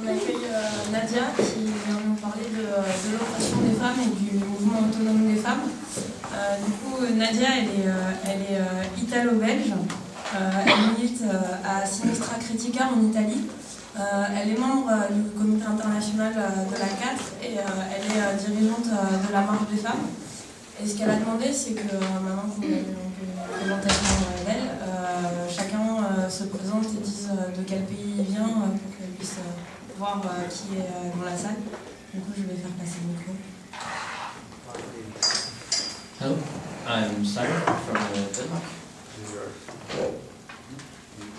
On accueille Nadia qui vient nous parler de l'oppression des femmes et du mouvement autonome des femmes. Du coup, Nadia, elle est italo-belge. Elle milite à Sinistra Critica en Italie. Elle est membre du comité international de la 4 et elle est dirigeante de la marche des femmes. Et ce qu'elle a demandé, c'est que maintenant qu'on a une présentation d'elle, chacun se présente et dise de quel pays il vient pour qu'elle puisse voir qui est dans la salle. Du coup, je vais faire passer le micro. Hello, I'm Simon from Denmark.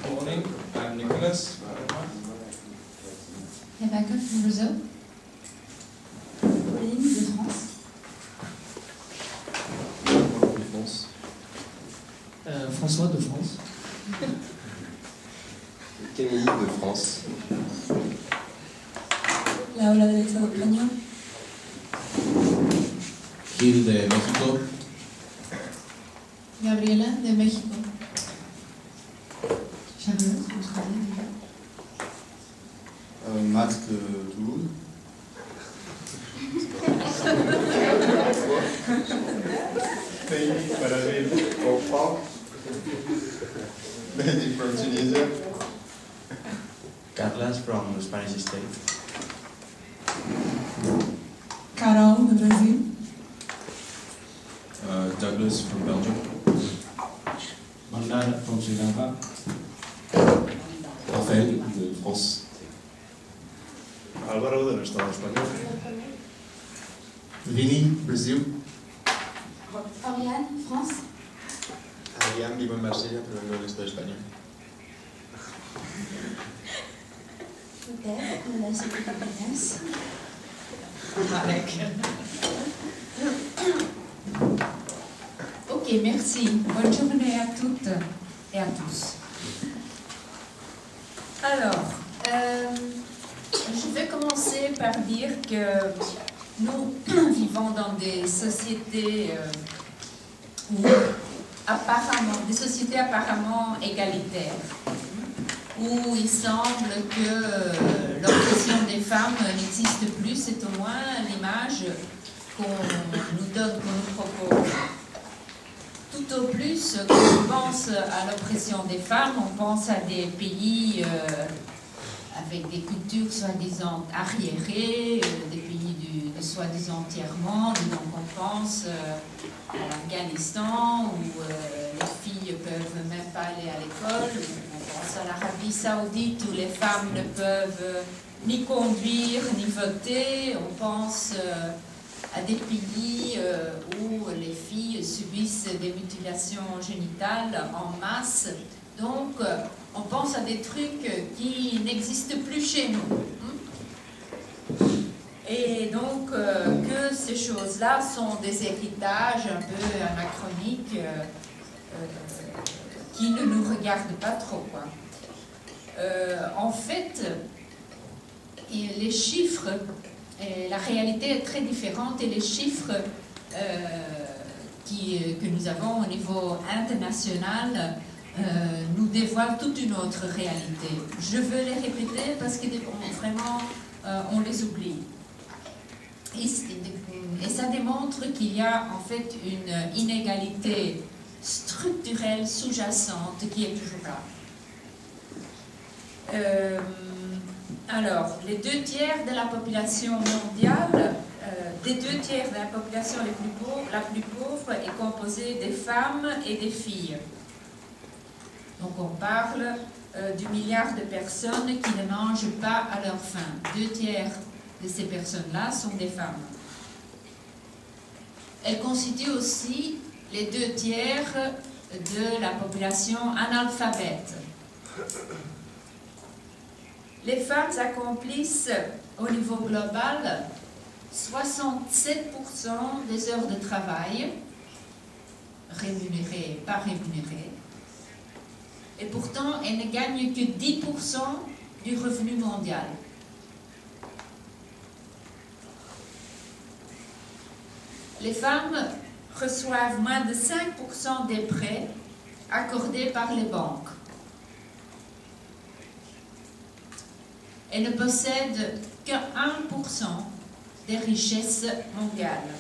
Good morning, I'm Nicholas. Rebecca from Brazil. Pauline de France. De France. François de France. Camille de France. Laura de España. Gil de México. Gabriela de México. Charlotte, Australie. Max de Toulouse. Mehdi from Tunisia. Carlos from the Spanish state. Carol de Brasil. Douglas from Belgium. Mandar from Sri Lanka. Raphaël de France. Álvaro del Estado español. Vini, Brésil. Oriane, France. Adrián, vivo en Marsella, pero vengo del Estado español. Peut-être, de la Sécurité. Ok, merci. Bonne journée à toutes et à tous. Alors, je vais commencer par dire que nous vivons dans des sociétés apparemment égalitaires, où il semble que l'oppression des femmes n'existe plus, c'est au moins l'image qu'on nous donne, qu'on nous propose. Tout au plus, quand on pense à l'oppression des femmes, on pense à des pays avec des cultures soi-disant arriérées, des pays de soi-disant tiers-monde. Donc on pense à l'Afghanistan où les filles ne peuvent même pas aller à l'école. On pense à l'Arabie Saoudite où les femmes ne peuvent ni conduire ni voter. On pense à des pays où les filles subissent des mutilations génitales en masse. Donc, on pense à des trucs qui n'existent plus chez nous. Et donc, que ces choses-là sont des héritages un peu anachroniques qui ne nous regardent pas trop, quoi. En fait, les chiffres, la réalité est très différente et les chiffres que nous avons au niveau international nous dévoilent toute une autre réalité. Je veux les répéter parce que vraiment on les oublie. Et ça démontre qu'il y a en fait une inégalité structurelle sous-jacente qui est toujours là. Alors, les 2/3 de la population mondiale, des 2/3 de la population la plus pauvre est composée des femmes et des filles. Donc on parle du milliard de personnes qui ne mangent pas à leur faim. 2/3 de ces personnes-là sont des femmes. Elles constituent aussi les 2/3 de la population analphabète. Les femmes accomplissent au niveau global 67% des heures de travail, rémunérées et pas rémunérées, et pourtant elles ne gagnent que 10% du revenu mondial. Les femmes reçoivent moins de 5% des prêts accordés par les banques. et ne possède que 1% des richesses mondiales.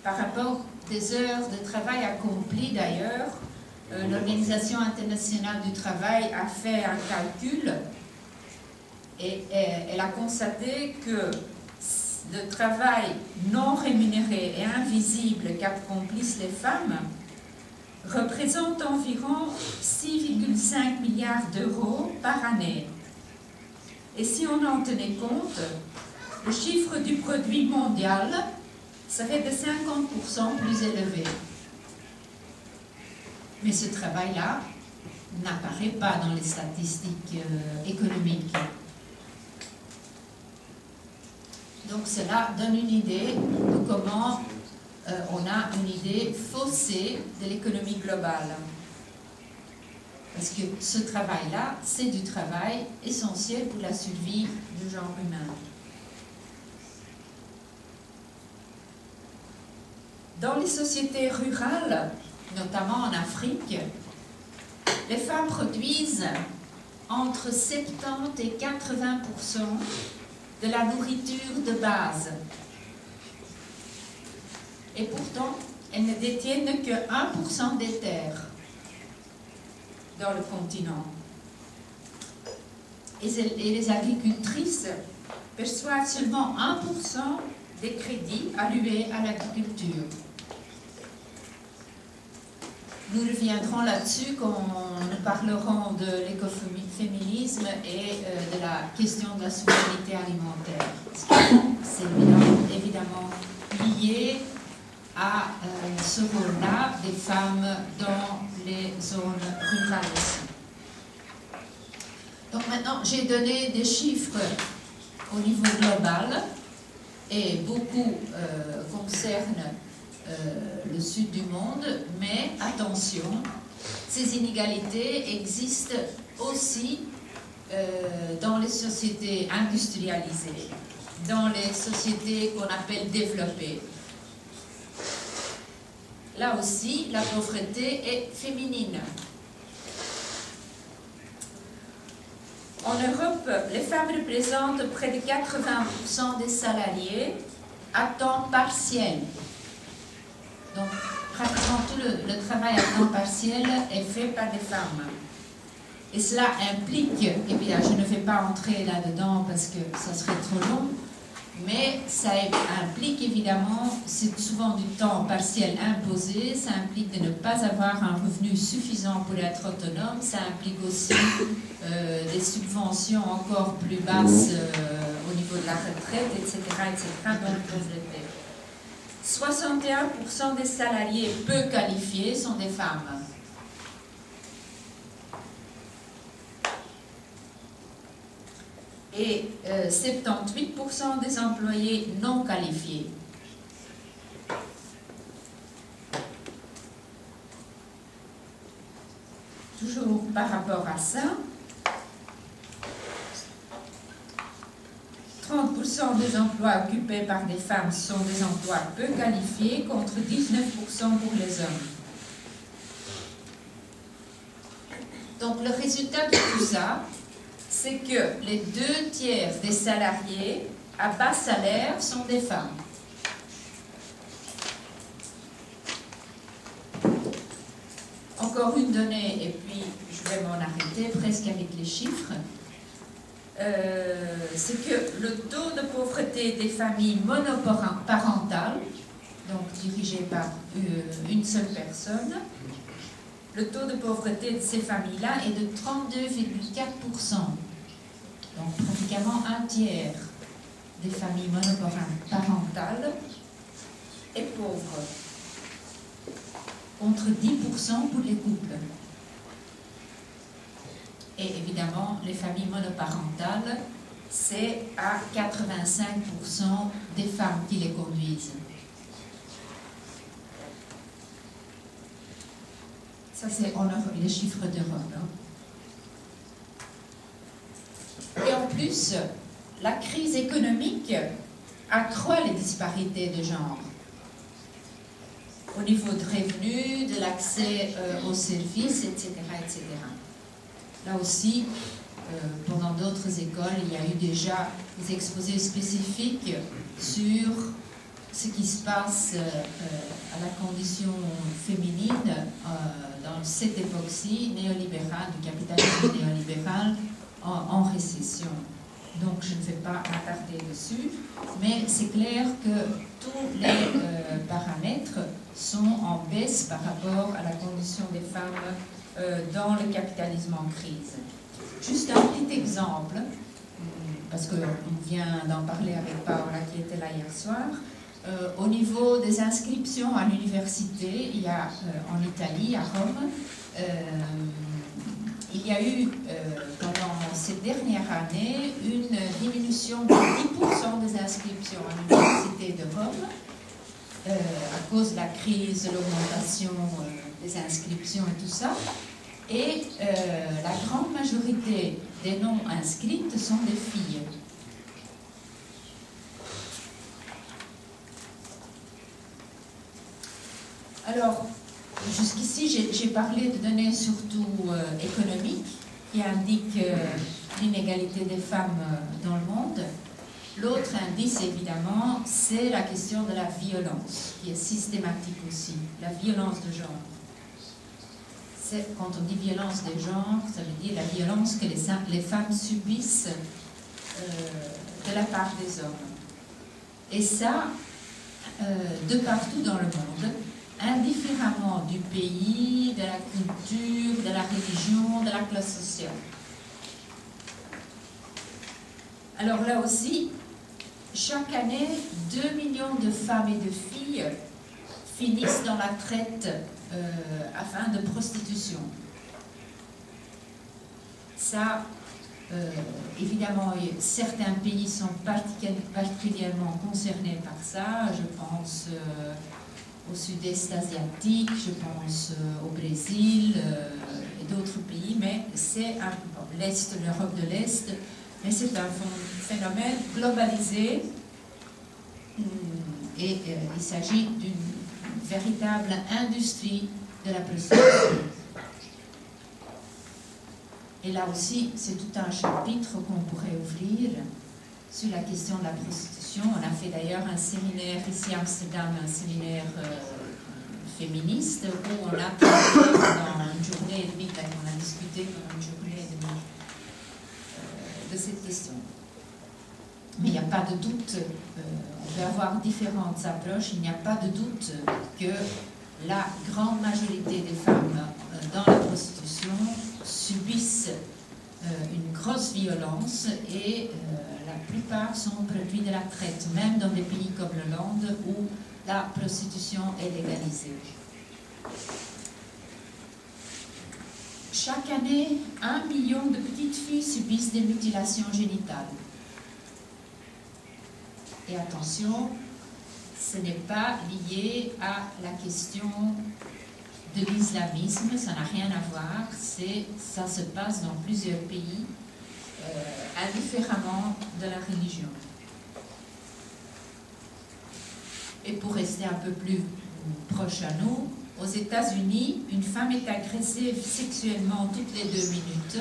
Par rapport des heures de travail accomplies d'ailleurs, l'Organisation internationale du travail a fait un calcul et elle a constaté que le travail non rémunéré et invisible qu'accomplissent les femmes représente environ 6,5 milliards d'euros par année. Et si on en tenait compte, le chiffre du produit mondial serait de 50% plus élevé. Mais ce travail-là n'apparaît pas dans les statistiques économiques. Donc cela donne une idée de comment on a une idée faussée de l'économie globale. Parce que ce travail-là, c'est du travail essentiel pour la survie du genre humain. Dans les sociétés rurales, notamment en Afrique, les femmes produisent entre 70 et 80% de la nourriture de base. Et pourtant, elles ne détiennent que 1% des terres dans le continent. Et les agricultrices perçoivent seulement 1% des crédits alloués à l'agriculture. Nous reviendrons là-dessus quand nous parlerons de l'écoféminisme et de la question de la souveraineté alimentaire. C'est évidemment lié à ce rôle-là des femmes dans les zones rurales aussi. Donc maintenant, j'ai donné des chiffres au niveau global et beaucoup concernent le sud du monde, mais attention, ces inégalités existent aussi dans les sociétés industrialisées, dans les sociétés qu'on appelle développées. Là aussi, la pauvreté est féminine. En Europe, les femmes représentent près de 80% des salariés à temps partiel. Donc, pratiquement tout le travail à temps partiel est fait par des femmes. Et cela implique, et bien je ne vais pas entrer là-dedans parce que ça serait trop long, mais ça implique évidemment, c'est souvent du temps partiel imposé, ça implique de ne pas avoir un revenu suffisant pour être autonome, ça implique aussi des subventions encore plus basses au niveau de la retraite, etc., donc pauvreté. 61% des salariés peu qualifiés sont des femmes. Et 78% des employés non qualifiés. Toujours par rapport à ça, 30% des emplois occupés par des femmes sont des emplois peu qualifiés contre 19% pour les hommes. Donc le résultat de tout ça, c'est que les 2/3 des salariés à bas salaire sont des femmes. Encore une donnée, et puis je vais m'en arrêter presque avec les chiffres. C'est que le taux de pauvreté des familles monoparentales, donc dirigées par une seule personne, le taux de pauvreté de ces familles-là est de 32,4%. Donc pratiquement 1/3 des familles monoparentales est pauvre, contre 10% pour les couples. Et évidemment, les familles monoparentales, c'est à 85% des femmes qui les conduisent. Ça, c'est les chiffres d'Europe. Et en plus, la crise économique accroît les disparités de genre. Au niveau de revenus, de l'accès aux services, etc., etc. Là aussi, pendant d'autres écoles, il y a eu déjà des exposés spécifiques sur ce qui se passe à la condition féminine dans cette époque-ci néolibérale, du capitalisme néolibéral en récession. Donc je ne vais pas m'attarder dessus, mais c'est clair que tous les paramètres sont en baisse par rapport à la condition des femmes dans le capitalisme en crise. Juste un petit exemple, parce qu'on vient d'en parler avec Paola qui était là hier soir. Au niveau des inscriptions à l'université, il y a en Italie, à Rome, il y a eu pendant cette dernière année une diminution de 10% des inscriptions à l'université de Rome à cause de la crise, l'augmentation des inscriptions et tout ça. Et la grande majorité des non inscrites sont des filles. Alors, jusqu'ici, j'ai parlé de données surtout économiques qui indiquent l'inégalité des femmes dans le monde. L'autre indice, évidemment, c'est la question de la violence, qui est systématique aussi, la violence de genre. Quand on dit violence de genre, ça veut dire la violence que les femmes subissent de la part des hommes. Et ça, de partout dans le monde, indifféremment du pays, de la culture, de la religion, de la classe sociale. Alors là aussi, chaque année, 2 millions de femmes et de filles finissent dans la traite à fin de prostitution. Ça, évidemment, certains pays sont particulièrement concernés par ça. Je pense au sud-est asiatique, je pense au Brésil et d'autres pays, mais c'est l'Est, l'Europe de l'Est, mais c'est un phénomène globalisé et il s'agit d'une véritable industrie de la prostitution. Et là aussi, c'est tout un chapitre qu'on pourrait ouvrir sur la question de la prostitution. On a fait d'ailleurs un séminaire ici à Amsterdam, un séminaire féministe, où on a parlé pendant une journée et demie, on a discuté pendant une journée et demie de cette question. Mais il n'y a pas de doute, on peut avoir différentes approches, il n'y a pas de doute que la grande majorité des femmes dans la prostitution subissent une grosse violence et la plupart sont produits de la traite, même dans des pays comme l'Hollande où la prostitution est légalisée. Chaque année, 1 million de petites filles subissent des mutilations génitales. Et attention, ce n'est pas lié à la question de l'islamisme, ça n'a rien à voir, ça se passe dans plusieurs pays, indifféremment de la religion. Et pour rester un peu plus proche à nous, aux États-Unis, une femme est agressée sexuellement toutes les 2 minutes.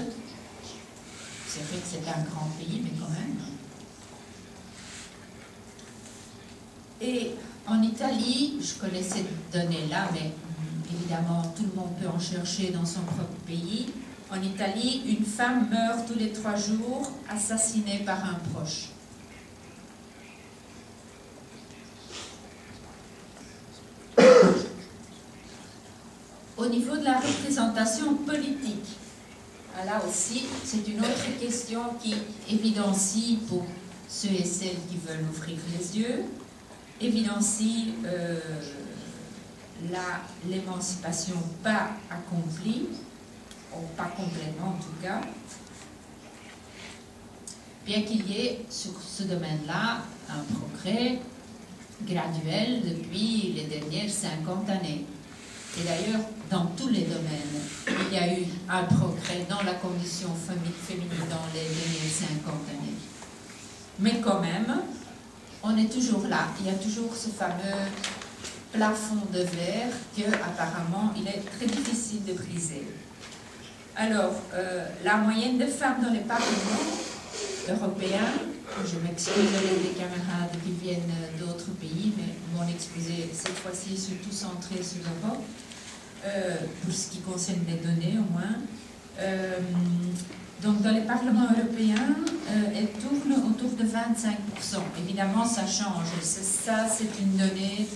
C'est vrai que c'est un grand pays, mais quand même. Et en Italie, je connais cette donnée-là, mais évidemment, tout le monde peut en chercher dans son propre pays. En Italie, une femme meurt tous les 3 jours, assassinée par un proche. Au niveau de la représentation politique, là aussi, c'est une autre question qui évidencie pour ceux et celles qui veulent ouvrir les yeux, évidencie l'émancipation pas accomplie, ou pas complètement en tout cas, bien qu'il y ait sur ce domaine-là un progrès graduel depuis les dernières 50 années. Et d'ailleurs, dans tous les domaines, il y a eu un progrès dans la condition féminine dans les dernières 50 années. Mais quand même, on est toujours là. Il y a toujours ce fameux plafond de verre que, apparemment, il est très difficile de briser. Alors, la moyenne de femmes dans les parlements européens, je m'excuse avec les camarades qui viennent d'autres pays, mais mon exposé cette fois-ci est surtout centré sur l'Europe, pour ce qui concerne les données au moins. Donc dans les parlements européens, elle tourne autour de 25%. Évidemment, ça change. Ça, c'est une donnée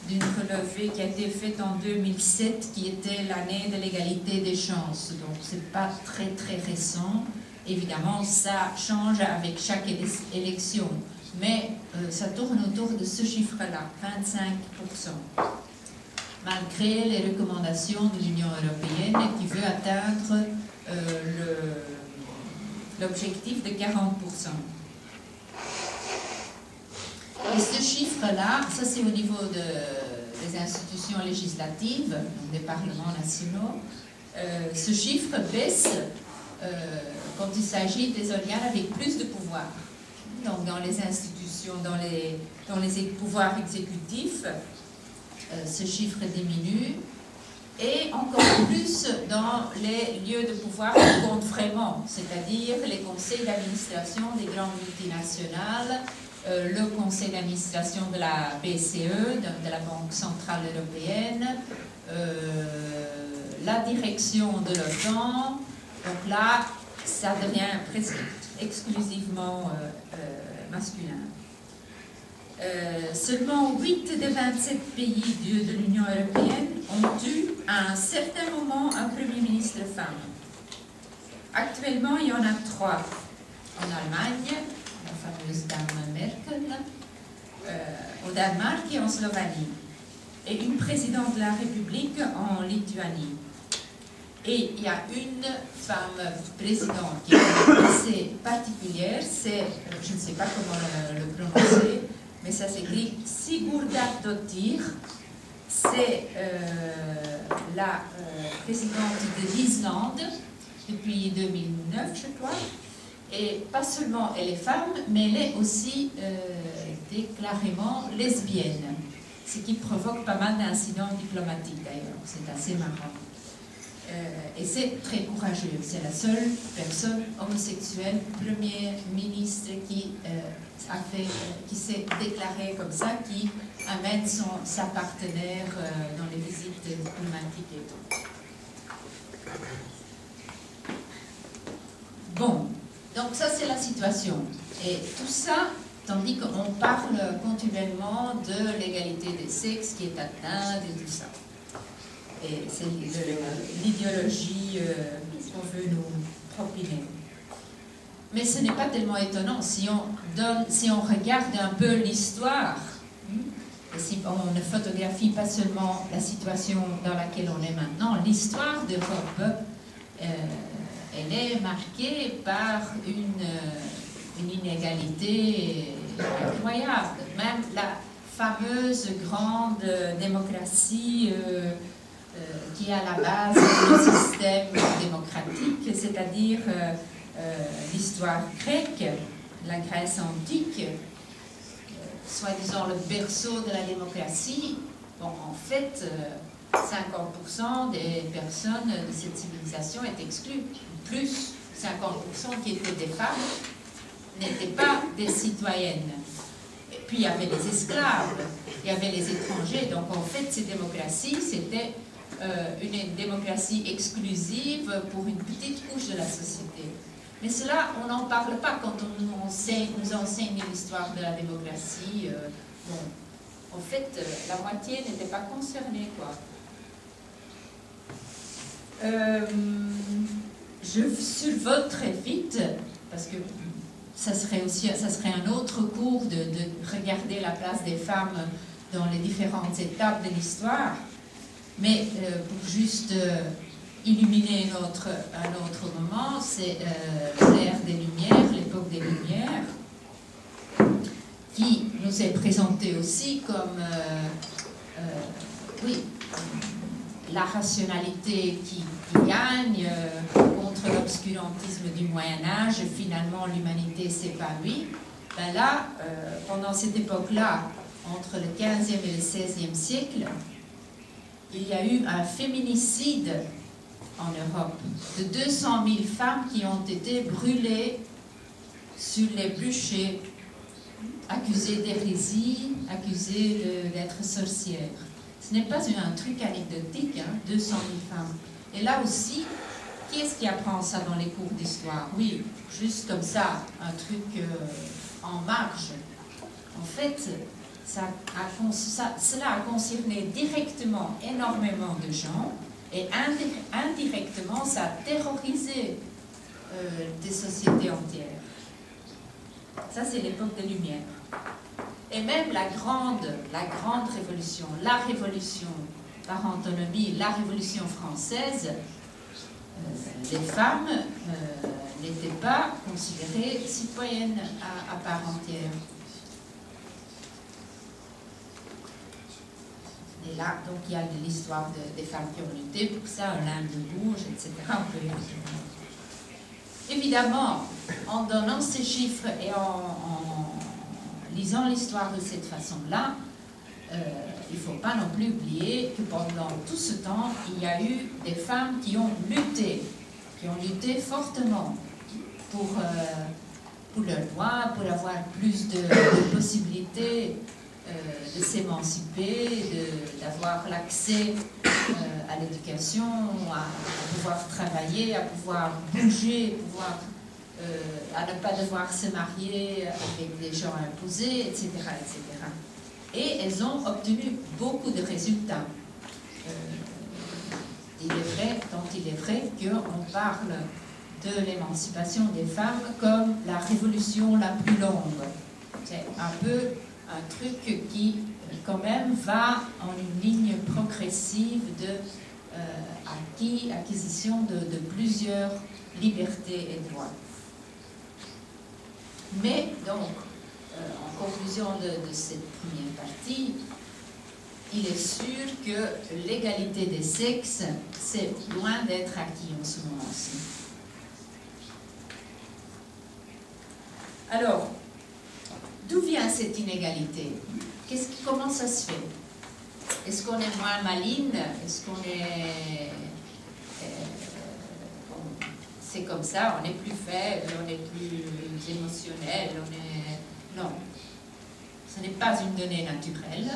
d'une relevée qui a été faite en 2007, qui était l'année de l'égalité des chances. Donc, ce n'est pas très, très récent. Évidemment, ça change avec chaque élection. Mais ça tourne autour de ce chiffre-là, 25%. Malgré les recommandations de l'Union européenne qui veut atteindre l'objectif de 40%. Et ce chiffre-là, ça c'est au niveau des institutions législatives, donc des parlements nationaux, ce chiffre baisse quand il s'agit des organes avec plus de pouvoir. Donc dans les institutions, dans les pouvoirs exécutifs, ce chiffre diminue. Et encore plus dans les lieux de pouvoir qui comptent vraiment, c'est-à-dire les conseils d'administration des grandes multinationales, le conseil d'administration de la BCE, de la Banque Centrale Européenne, la direction de l'OTAN. Donc là, ça devient presque exclusivement masculin. Seulement 8 des 27 pays de l'Union européenne ont eu à un certain moment un Premier ministre femme. Actuellement, il y en a 3 en Allemagne, la fameuse dame Merkel, au Danemark et en Slovénie, et une présidente de la République en Lituanie. Et il y a une femme présidente qui est assez particulière, c'est, je ne sais pas comment le prononcer, mais ça s'écrit Sigurdardóttir. C'est la présidente de l'Islande depuis 2009, je crois. Et pas seulement elle est femme, mais elle est aussi déclarément lesbienne. Ce qui provoque pas mal d'incidents diplomatiques d'ailleurs. C'est assez marrant. Et c'est très courageux. C'est la seule personne homosexuelle, premier ministre qui s'est déclarée comme ça, qui amène sa partenaire dans les visites diplomatiques et tout. Bon, donc ça c'est la situation. Et tout ça, tandis qu'on parle continuellement de l'égalité des sexes qui est atteinte et tout ça. Et c'est l'idéologie qu'on veut nous propiner. Mais ce n'est pas tellement étonnant si on regarde un peu l'histoire, et si on ne photographie pas seulement la situation dans laquelle on est maintenant, l'histoire d'Europe, elle est marquée par une inégalité incroyable. Même la fameuse grande démocratie qui est à la base du système démocratique, c'est-à-dire l'histoire grecque, la Grèce antique, soi-disant le berceau de la démocratie. Bon, en fait, 50% des personnes de cette civilisation est exclues. Plus 50% qui étaient des femmes n'étaient pas des citoyennes. Et puis il y avait les esclaves, il y avait les étrangers. Donc en fait, ces démocraties, c'était une démocratie exclusive pour une petite couche de la société. Mais cela, on n'en parle pas quand on nous enseigne l'histoire de la démocratie. Bon, en fait, la moitié n'était pas concernée, quoi. Je survole très vite, parce que ça serait un autre cours de regarder la place des femmes dans les différentes étapes de l'histoire. Mais pour juste illuminer un autre moment, c'est l'ère des Lumières, l'époque des Lumières, qui nous est présentée aussi comme la rationalité qui gagne contre l'obscurantisme du Moyen-Âge. Finalement, l'humanité s'épanouit. Ben là, pendant cette époque-là, entre le 15e et le 16e siècle, il y a eu un féminicide en Europe, de 200 000 femmes qui ont été brûlées sur les bûchers, accusées d'hérésie, accusées d'être sorcières. Ce n'est pas un truc anecdotique, hein, 200 000 femmes. Et là aussi, qui est-ce qui apprend ça dans les cours d'histoire? Oui, juste comme ça, un truc en marge. En fait, cela a concerné directement énormément de gens et indirectement, ça a terrorisé des sociétés entières. Ça, c'est l'époque des Lumières. Et même la grande révolution, la révolution par antonomie, la révolution française, les femmes n'étaient pas considérées citoyennes à part entière. Et là, donc, il y a l'histoire des femmes qui ont lutté pour ça, Olympe de Gouges, etc. Évidemment, en donnant ces chiffres et en lisant l'histoire de cette façon-là, il ne faut pas non plus oublier que pendant tout ce temps, il y a eu des femmes qui ont lutté fortement pour leurs droits, pour avoir plus de possibilités de s'émanciper, d'avoir l'accès à l'éducation, à pouvoir travailler, à pouvoir bouger, à ne pas devoir se marier avec des gens imposés, etc., etc. Et elles ont obtenu beaucoup de résultats. Il est vrai qu'on parle de l'émancipation des femmes comme la révolution la plus longue. C'est un peu un truc qui, quand même, va en une ligne progressive acquisition de plusieurs libertés et droits. Mais, donc, en conclusion de cette première partie, il est sûr que l'égalité des sexes, c'est loin d'être acquis en ce moment-ci. Alors, d'où vient cette inégalité? Comment ça se fait? Est-ce qu'on est moins maligne? Est-ce qu'on est... c'est comme ça, on est plus faible, on est plus émotionnel, Non. Ce n'est pas une donnée naturelle.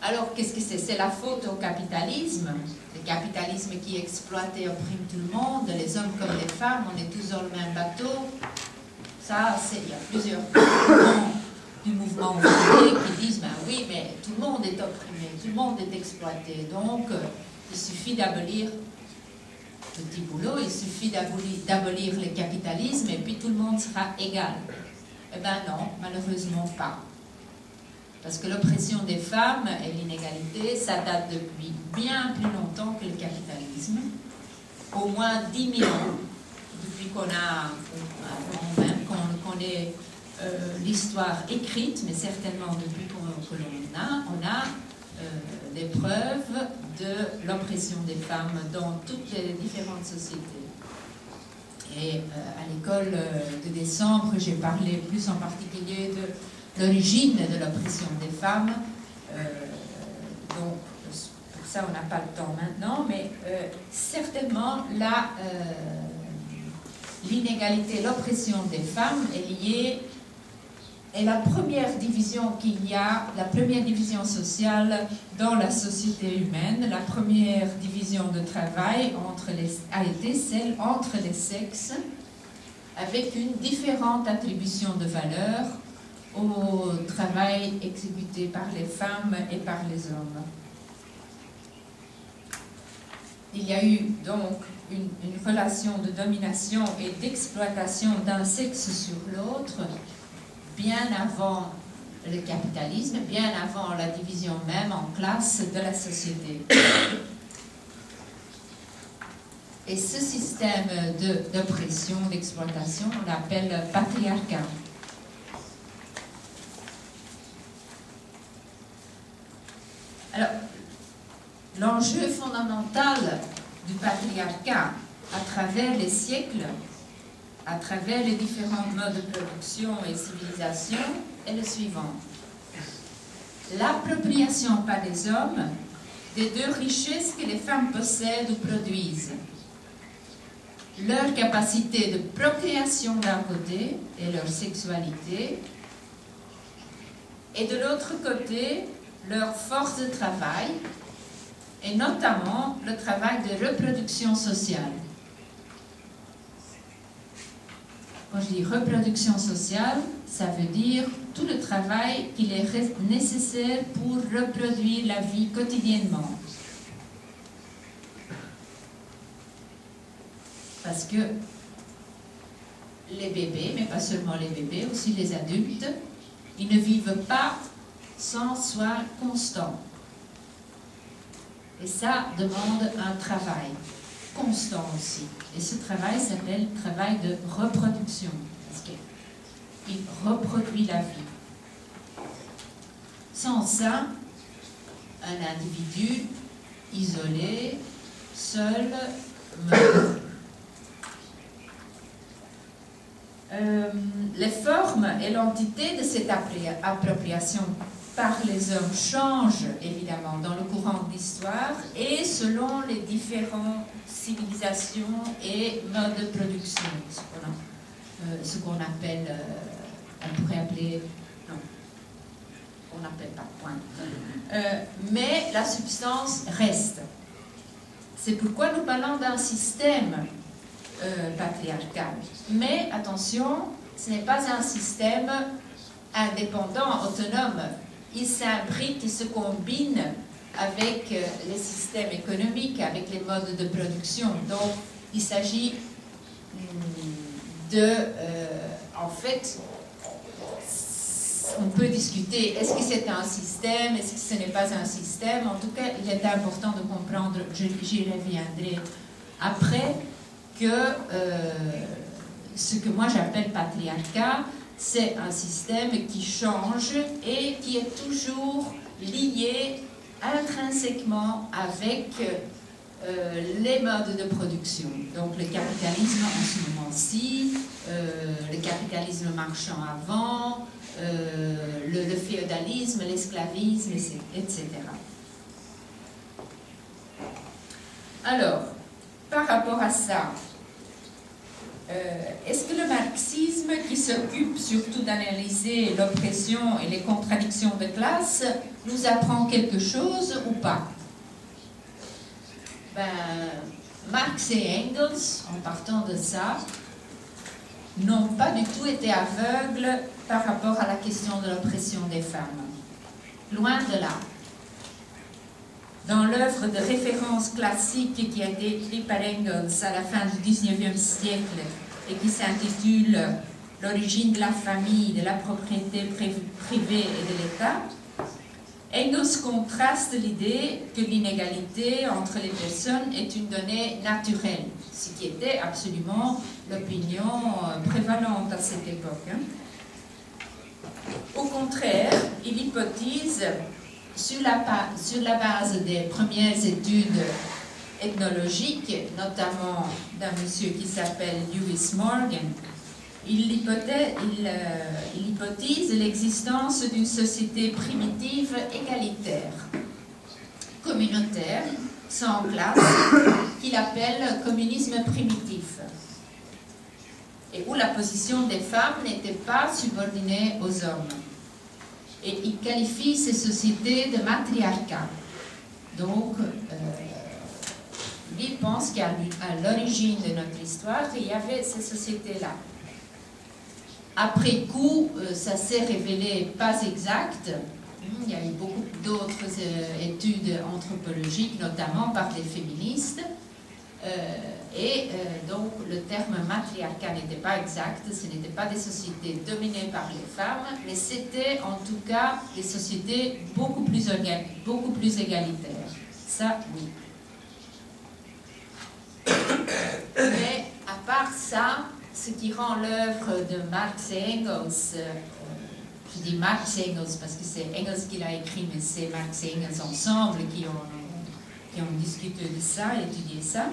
Alors, qu'est-ce que c'est? C'est la faute au capitalisme. Le capitalisme qui exploite et opprime tout le monde, les hommes comme les femmes, on est tous dans le même bateau. Ça, il y a plusieurs mouvements du mouvement ouvrier qui disent, ben oui, mais tout le monde est opprimé, tout le monde est exploité. Donc, il suffit d'abolir le petit boulot, il suffit d'abolir le capitalisme et puis tout le monde sera égal. Eh bien non, malheureusement pas. Parce que l'oppression des femmes et l'inégalité, ça date depuis bien plus longtemps que le capitalisme. Au moins 10 000 ans, depuis qu'on ait l'histoire écrite, mais certainement depuis que l'on a des preuves de l'oppression des femmes dans toutes les différentes sociétés. Et à l'école de décembre, j'ai parlé plus en particulier de l'origine de l'oppression des femmes. Donc, pour ça, on n'a pas le temps maintenant, mais certainement, l'inégalité, l'oppression des femmes est liée à la première division qu'il y a, la première division sociale dans la société humaine. La première division de travail a été celle entre les sexes, avec une différente attribution de valeur au travail exécuté par les femmes et par les hommes. Il y a eu donc une relation de domination et d'exploitation d'un sexe sur l'autre bien avant le capitalisme, bien avant la division même en classes de la société. Et ce système d'oppression, d'exploitation, on l'appelle patriarcat. Alors, l'enjeu fondamental du patriarcat à travers les siècles, à travers les différents modes de production et civilisation, est le suivant. L'appropriation par les hommes des deux richesses que les femmes possèdent ou produisent. Leur capacité de procréation d'un côté et leur sexualité, et de l'autre côté, leur force de travail, et notamment le travail de reproduction sociale. Quand je dis reproduction sociale, ça veut dire tout le travail qu'il est nécessaire pour reproduire la vie quotidiennement. Parce que les bébés, mais pas seulement les bébés, aussi les adultes, ils ne vivent pas sans soins constants. Et ça demande un travail constant aussi. Et ce travail s'appelle travail de reproduction, parce qu'il reproduit la vie. Sans ça, un individu isolé, seul, meurt. Les formes et l'entité de cette appropriation par les hommes changent évidemment dans le courant de l'histoire et selon les différentes civilisations et modes de production, ce qu'on appelle, on pourrait appeler, non, on n'appelle pas point, mais la substance reste. C'est pourquoi nous parlons d'un système patriarcal. Mais attention, ce n'est pas un système indépendant, autonome. Il s'imbrique, il se combine avec les systèmes économiques, avec les modes de production. Donc, il s'agit de... en fait, on peut discuter, est-ce que c'est un système, est-ce que ce n'est pas un système? En tout cas, il est important de comprendre, j'y reviendrai après, que ce que moi j'appelle patriarcat, c'est un système qui change et qui est toujours lié intrinsèquement avec les modes de production. Donc le capitalisme en ce moment-ci, le capitalisme marchand avant, le féodalisme, l'esclavisme, etc. Alors, par rapport à ça, est-ce que le marxisme, qui s'occupe surtout d'analyser l'oppression et les contradictions de classe, nous apprend quelque chose ou pas? Marx et Engels, en partant de ça, n'ont pas du tout été aveugles par rapport à la question de l'oppression des femmes. Loin de là. Dans l'œuvre de référence classique qui a été écrite par Engels à la fin du XIXe siècle et qui s'intitule « L'origine de la famille, de la propriété privée et de l'État », Engels contraste l'idée que l'inégalité entre les personnes est une donnée naturelle, ce qui était absolument l'opinion prévalente à cette époque. Au contraire, il hypotise, sur la base des premières études ethnologiques, notamment d'un monsieur qui s'appelle Lewis Morgan, il hypotise l'existence d'une société primitive égalitaire, communautaire, sans classe, qu'il appelle communisme primitif, et où la position des femmes n'était pas subordonnée aux hommes. Et il qualifie ces sociétés de matriarcat. Donc, il pense qu'à l'origine de notre histoire, il y avait ces sociétés-là. Après coup, ça s'est révélé pas exact. Il y a eu beaucoup d'autres études anthropologiques, notamment par des féministes. Donc, le terme matriarcat n'était pas exact, ce n'étaient pas des sociétés dominées par les femmes, mais c'était en tout cas des sociétés beaucoup plus égalitaires. Ça, oui. Mais à part ça, ce qui rend l'œuvre de Marx et Engels, je dis Marx et Engels parce que c'est Engels qui l'a écrit, mais c'est Marx et Engels ensemble qui ont discuté de ça, étudié ça.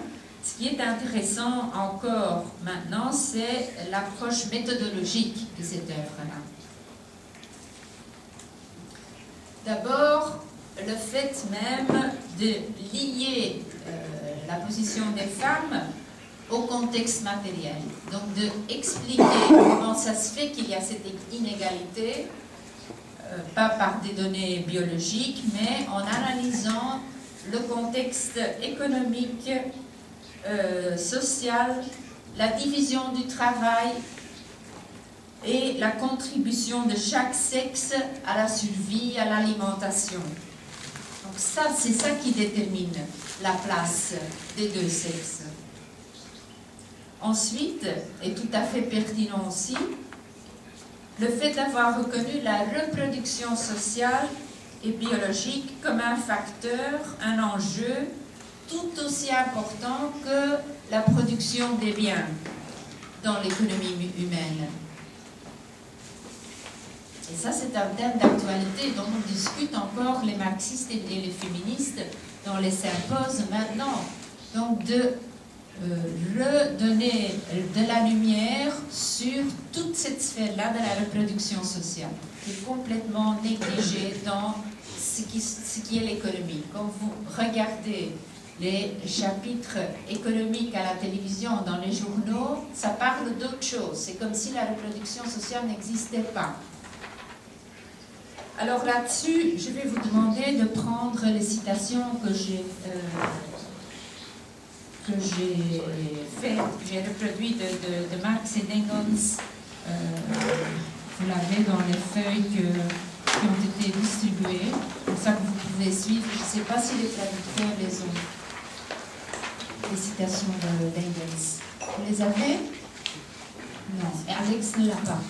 Ce qui est intéressant encore maintenant, c'est l'approche méthodologique de cette œuvre-là. D'abord, le fait même de lier la position des femmes au contexte matériel. Donc d'expliquer comment ça se fait qu'il y a cette inégalité, pas par des données biologiques, mais en analysant le contexte économique, social, la division du travail et la contribution de chaque sexe à la survie, à l'alimentation. Donc ça, c'est ça qui détermine la place des deux sexes. Ensuite, et tout à fait pertinent aussi, le fait d'avoir reconnu la reproduction sociale et biologique comme un facteur, un enjeu tout aussi important que la production des biens dans l'économie humaine. Et ça, c'est un thème d'actualité dont on discute encore les marxistes et les féministes dans les symposies maintenant. Donc, de redonner de la lumière sur toute cette sphère-là de la reproduction sociale, qui est complètement négligée dans ce qui est l'économie. Quand vous regardez les chapitres économiques à la télévision, dans les journaux, ça parle d'autre chose. C'est comme si la reproduction sociale n'existait pas. Alors là-dessus, je vais vous demander de prendre les citations que j'ai reproduites de Marx et d'Engels. Vous l'avez dans les feuilles qui ont été distribuées, comme ça que vous pouvez suivre. Je ne sais pas si les traducteurs les ont. Les citations d'Engels. Vous les avez? Non. Et Alex ne l'a pas.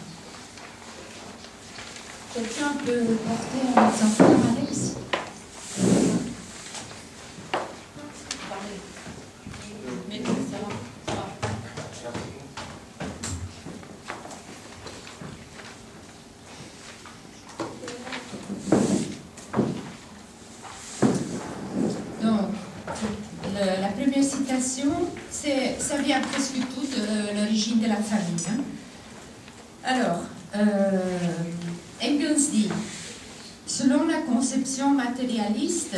Quelqu'un peut porter un exemplaire, Alex? Donc, la première citation, ça vient presque tout de l'origine de la famille. Hein. Alors, Engels dit, selon la conception matérialiste,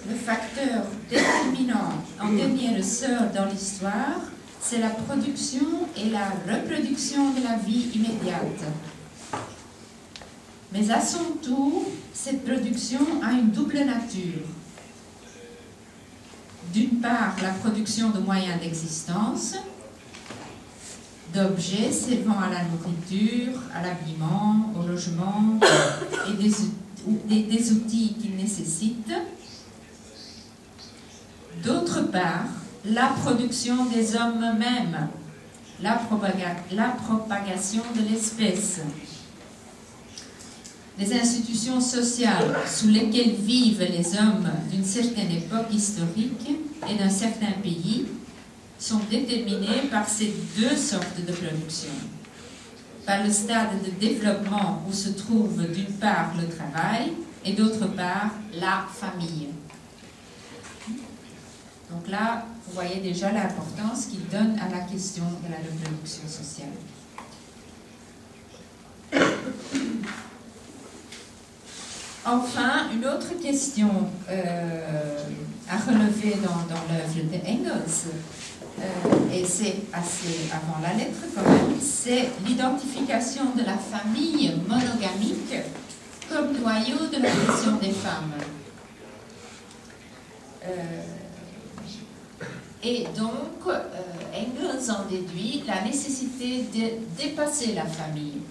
le facteur déterminant en dernier ressort dans l'histoire, c'est la production et la reproduction de la vie immédiate. Mais à son tour, cette production a une double nature. D'une part, la production de moyens d'existence, d'objets servant à la nourriture, à l'habillement, au logement et des outils qu'ils nécessitent. D'autre part, la production des hommes eux-mêmes, la propagation de l'espèce. Les institutions sociales sous lesquelles vivent les hommes d'une certaine époque historique et d'un certain pays sont déterminées par ces deux sortes de production. Par le stade de développement où se trouve d'une part le travail et d'autre part la famille. Donc là, vous voyez déjà l'importance qu'il donne à la question de la reproduction sociale. Enfin, une autre question à relever dans l'œuvre de Engels, et c'est assez avant la lettre quand même, c'est l'identification de la famille monogamique comme noyau de la question des femmes. Et donc, Engels en déduit la nécessité de dépasser la famille.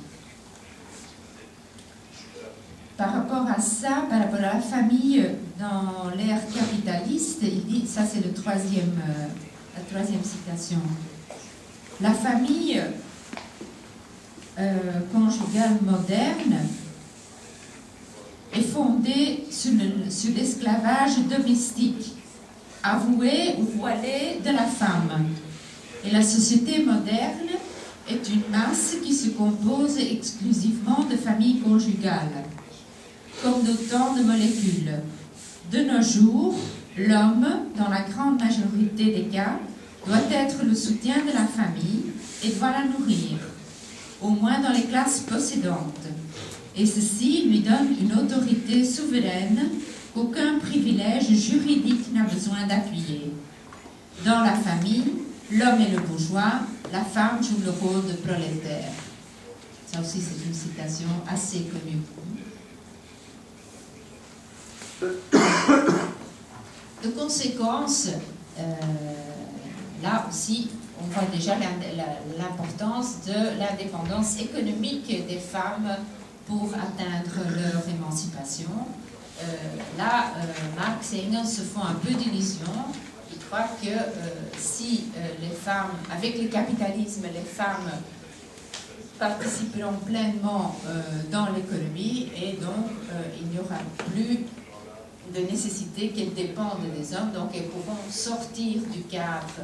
Par rapport à ça, par rapport à la famille dans l'ère capitaliste, il dit, ça c'est la troisième citation, la famille conjugale moderne est fondée sur l'esclavage domestique, avoué ou voilé de la femme. Et la société moderne est une masse qui se compose exclusivement de familles conjugales, comme d'autant de molécules. De nos jours, l'homme, dans la grande majorité des cas, doit être le soutien de la famille et doit la nourrir, au moins dans les classes possédantes. Et ceci lui donne une autorité souveraine qu'aucun privilège juridique n'a besoin d'appuyer. Dans la famille, l'homme est le bourgeois, la femme joue le rôle de prolétaire. Ça aussi, c'est une citation assez connue. De conséquence, là aussi, on voit déjà l'importance de l'indépendance économique des femmes pour atteindre leur émancipation. Là, Marx et Engels se font un peu d'illusions. Ils croient que si les femmes, avec le capitalisme, les femmes participeront pleinement dans l'économie et donc il n'y aura plus de nécessité qu'elles dépendent des hommes, donc elles pourront sortir du cadre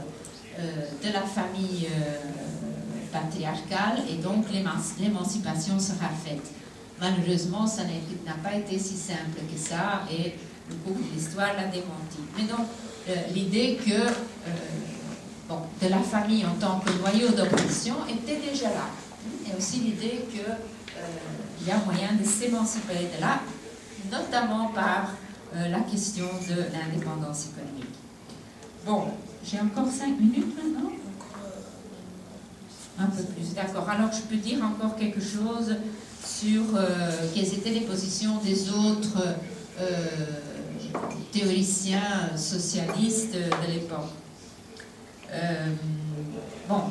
de la famille patriarcale et donc l'émancipation sera faite. Malheureusement, ça n'a pas été si simple que ça et le cours de l'histoire l'a démenti. Mais donc, l'idée que de la famille en tant que noyau d'oppression était déjà là. Et aussi l'idée qu'il y a moyen de s'émanciper de là, notamment par la question de l'indépendance économique. Bon, j'ai encore 5 minutes maintenant. Un peu plus, d'accord. Alors je peux dire encore quelque chose sur quelles étaient les positions des autres théoriciens socialistes de l'époque. Bon,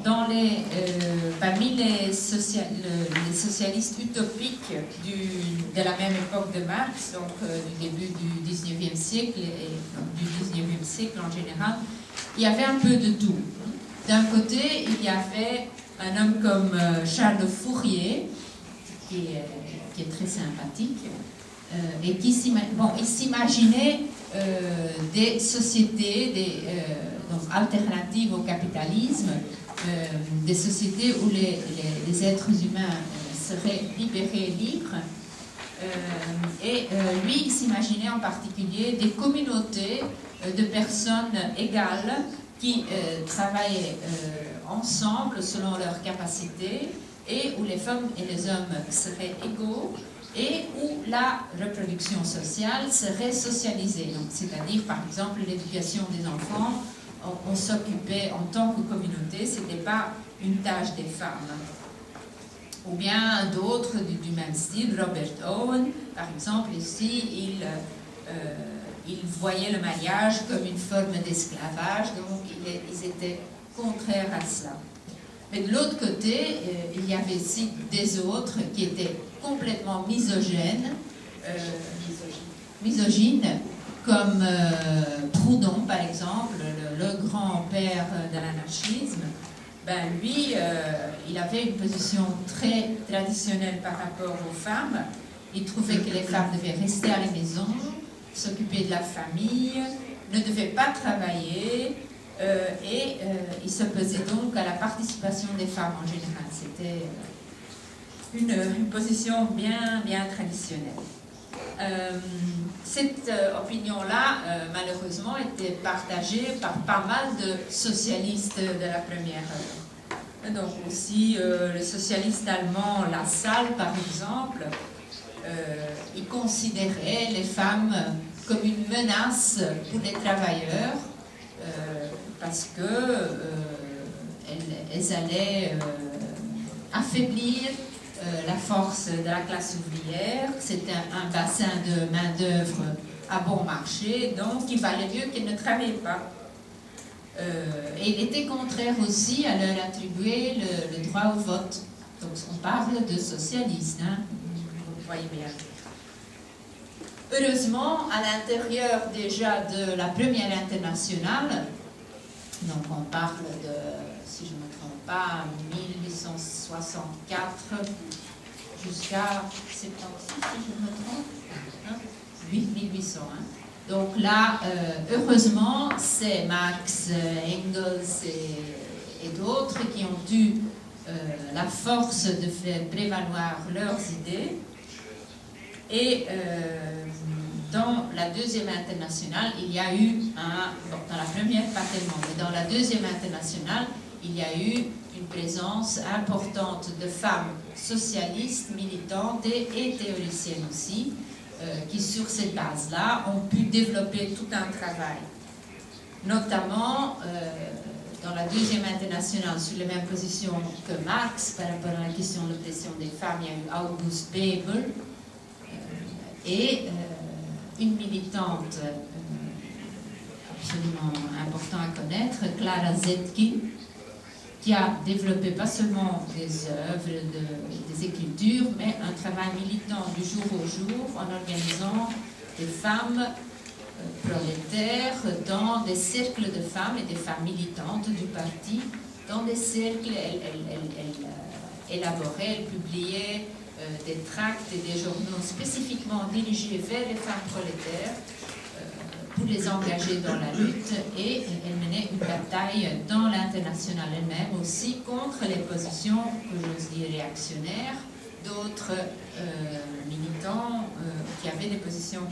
parmi les socialistes utopiques de la même époque de Marx, donc du début du 19e siècle et du 19e siècle en général, il y avait un peu de tout. D'un côté, il y avait un homme comme Charles Fourier, qui est très sympathique, et qui s'imaginait des sociétés donc alternatives au capitalisme, des sociétés où les êtres humains seraient libérés, libres. Lui, il s'imaginait en particulier des communautés de personnes égales qui travaillaient ensemble selon leurs capacités et où les femmes et les hommes seraient égaux et où la reproduction sociale serait socialisée. Donc, c'est-à-dire, par exemple, l'éducation des enfants, on s'occupait en tant que communauté, ce n'était pas une tâche des femmes. Ou bien d'autres du même style, Robert Owen, par exemple, ici, il voyait le mariage comme une forme d'esclavage, donc ils étaient contraires à cela. Mais de l'autre côté, il y avait aussi des autres qui étaient complètement misogynes, comme Proudhon, par exemple, le grand-père de l'anarchisme. Ben, lui, il avait une position très traditionnelle par rapport aux femmes. Il trouvait que les femmes devaient rester à la maison, s'occuper de la famille, ne devaient pas travailler, et il s'opposait donc à la participation des femmes en général. C'était une position bien traditionnelle. Cette opinion-là, malheureusement, était partagée par pas mal de socialistes de la première heure. Donc aussi le socialiste allemand Lassalle, par exemple, il considérait les femmes comme une menace pour les travailleurs parce que elles allaient affaiblir la force de la classe ouvrière. C'était un bassin de main-d'œuvre à bon marché, donc il valait mieux qu'elles ne travaillaient pas. Et il était contraire aussi à leur attribuer le droit au vote. Donc on parle de socialistes, hein, vous voyez bien. Heureusement, à l'intérieur déjà de la première internationale, donc on parle de, si je ne me trompe pas, 1864 jusqu'à 76, si je me trompe, hein, 1800. Hein. Donc là, heureusement, c'est Marx, Engels et d'autres qui ont eu la force de faire prévaloir leurs idées. Et dans la deuxième internationale, il y a eu dans la première pas tellement, mais dans la deuxième internationale, il y a eu une présence importante de femmes socialistes, militantes et théoriciennes aussi, qui, sur cette base-là, ont pu développer tout un travail. Notamment, dans la deuxième internationale, sur les mêmes positions que Marx par rapport à la question de l'oppression des femmes, il y a eu August Bebel et une militante absolument importante à connaître, Clara Zetkin, qui a développé pas seulement des œuvres, des écritures, mais un travail militant du jour au jour en organisant des femmes prolétaires dans des cercles de femmes et des femmes militantes du parti. Dans des cercles, elle élaborait, elle publiait des tracts et des journaux spécifiquement dirigés vers les femmes prolétaires pour les engager dans la lutte, et elle menait une bataille dans l'international elle-même aussi contre les positions, que j'ose dire, réactionnaires d'autres militants qui avaient des positions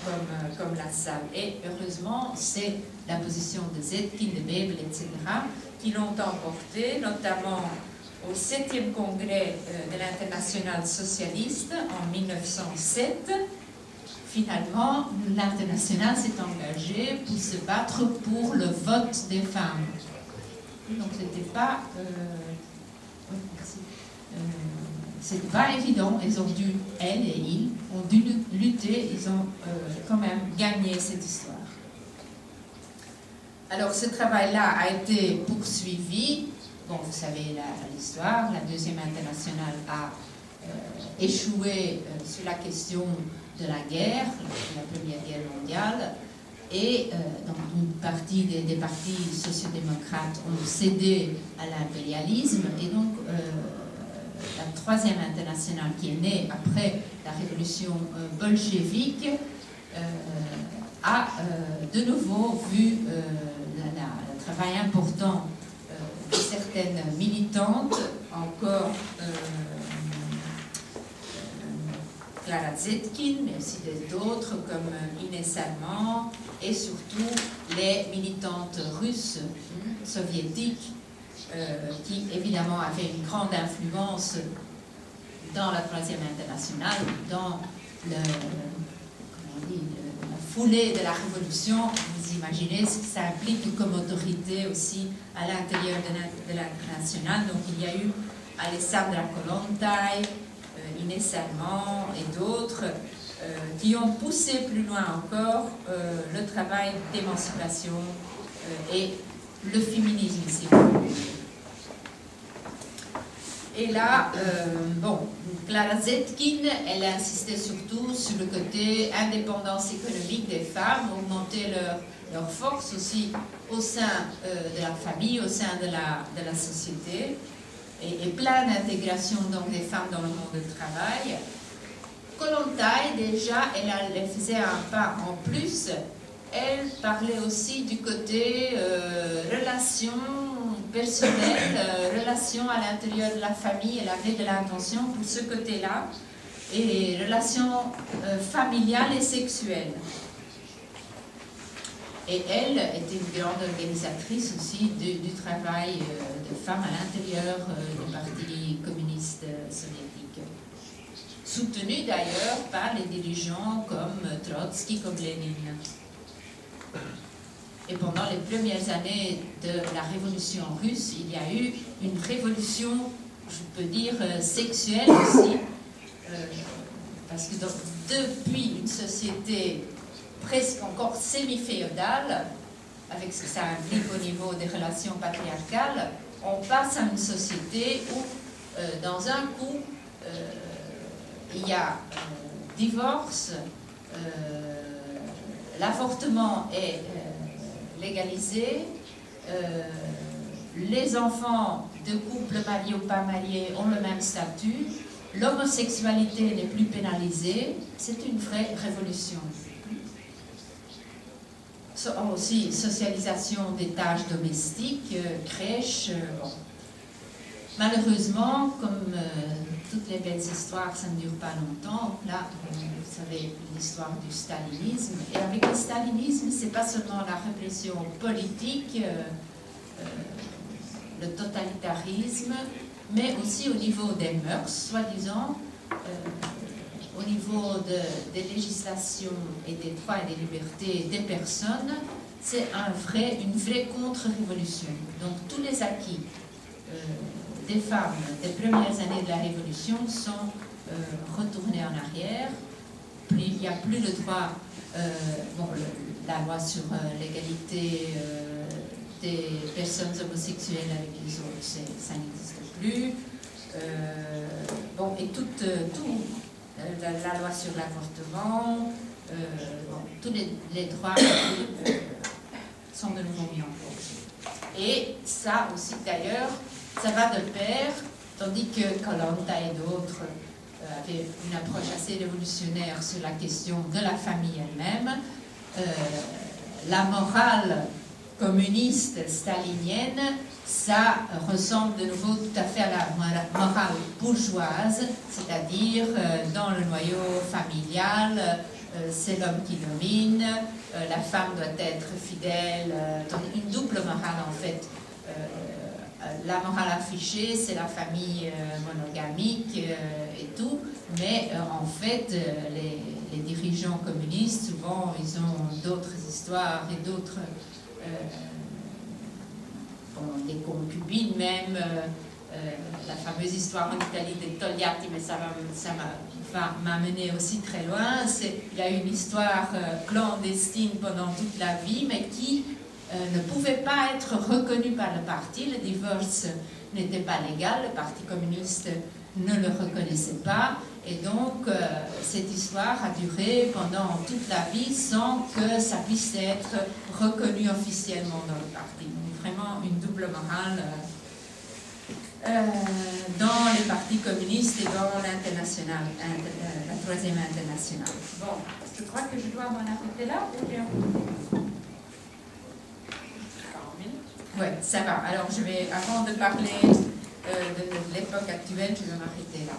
comme la salle. Et heureusement, c'est la position de Zetkin, de Bebel, etc., qui l'ont emporté, notamment au 7e congrès de l'Internationale socialiste en 1907. Finalement, l'Internationale s'est engagée pour se battre pour le vote des femmes. Donc, c'était pas... c'est pas évident. Elles ont dû, elles et ils, ont dû lutter. Ils ont quand même gagné cette histoire. Alors, ce travail-là a été poursuivi. Bon, vous savez l'histoire. La deuxième internationale a échoué sur la question de la guerre, la Première Guerre mondiale. Et donc une partie des partis sociodémocrates ont cédé à l'impérialisme. Et donc, la troisième internationale, qui est née après la révolution bolchevique, a de nouveau vu le travail important de certaines militantes, encore Clara Zetkin, mais aussi d'autres comme Inès Armand, et surtout les militantes russes, soviétiques, qui évidemment avaient une grande influence dans la troisième internationale, dans la foulée de la révolution. Vous imaginez ce que ça implique comme autorité aussi à l'intérieur de l'internationale. Donc il y a eu Alessandra Kollontai, Inès Armand et d'autres qui ont poussé plus loin encore le travail d'émancipation et le féminisme ici. Et là, bon, Clara Zetkin, elle a insisté surtout sur le côté indépendance économique des femmes, augmenter leur force aussi au sein de la famille, au sein de la société, et plein d'intégration donc des femmes dans le monde du travail. Kollontai, déjà, elle faisait un pas en plus. Elle parlait aussi du côté relations personnelles, relations à l'intérieur de la famille. Elle avait de l'intention pour ce côté-là, et relations familiales et sexuelles. Et elle était une grande organisatrice aussi du travail de femmes à l'intérieur du Parti communiste soviétique, soutenue d'ailleurs par les dirigeants comme Trotsky, comme Lénine. Et pendant les premières années de la révolution russe, il y a eu une révolution, je peux dire, sexuelle aussi, parce que depuis une société presque encore semi-féodale, avec ce que ça implique au niveau des relations patriarcales, on passe à une société où, dans un coup, il y a divorce, l'avortement est légalisé, les enfants de couples mariés ou pas mariés ont le même statut, l'homosexualité n'est plus pénalisée. C'est une vraie révolution. Aussi socialisation des tâches domestiques, crèches. Bon. Malheureusement, comme toutes les belles histoires, ça ne dure pas longtemps. Là, vous savez l'histoire du stalinisme. Et avec le stalinisme, c'est pas seulement la répression politique, le totalitarisme, mais aussi au niveau des mœurs, soi-disant. au niveau des législations et des droits et des libertés des personnes, c'est une vraie contre-révolution. Donc tous les acquis des femmes des premières années de la Révolution sont retournés en arrière. Il n'y a plus le droit, la loi sur l'égalité des personnes homosexuelles avec les autres, ça n'existe plus. La loi sur l'avortement, tous les droits sont de nouveau mis en cause. Et ça aussi, d'ailleurs, ça va de pair, tandis que Colanta et d'autres avaient une approche assez révolutionnaire sur la question de la famille elle-même. La morale communiste stalinienne, ça ressemble de nouveau tout à fait à la morale bourgeoise, c'est-à-dire dans le noyau familial, c'est l'homme qui domine, la femme doit être fidèle, une double morale en fait. La morale affichée, c'est la famille monogamique et tout, mais en fait, les dirigeants communistes, souvent, ils ont d'autres histoires et d'autres, des concubines même, la fameuse histoire en Italie des Togliatti, mais ça va m'amener aussi très loin. Il y a une histoire clandestine pendant toute la vie, mais qui ne pouvait pas être reconnu par le parti. Le divorce n'était pas légal, le Parti communiste ne le reconnaissait pas, et donc cette histoire a duré pendant toute la vie sans que ça puisse être reconnu officiellement dans le parti. Donc, vraiment une double morale dans les partis communistes et dans l'international, la troisième internationale. Bon, je crois que je dois m'en arrêter là ou j'ai Oui, ça va. Alors, avant de parler de l'époque actuelle, je vais m'arrêter là.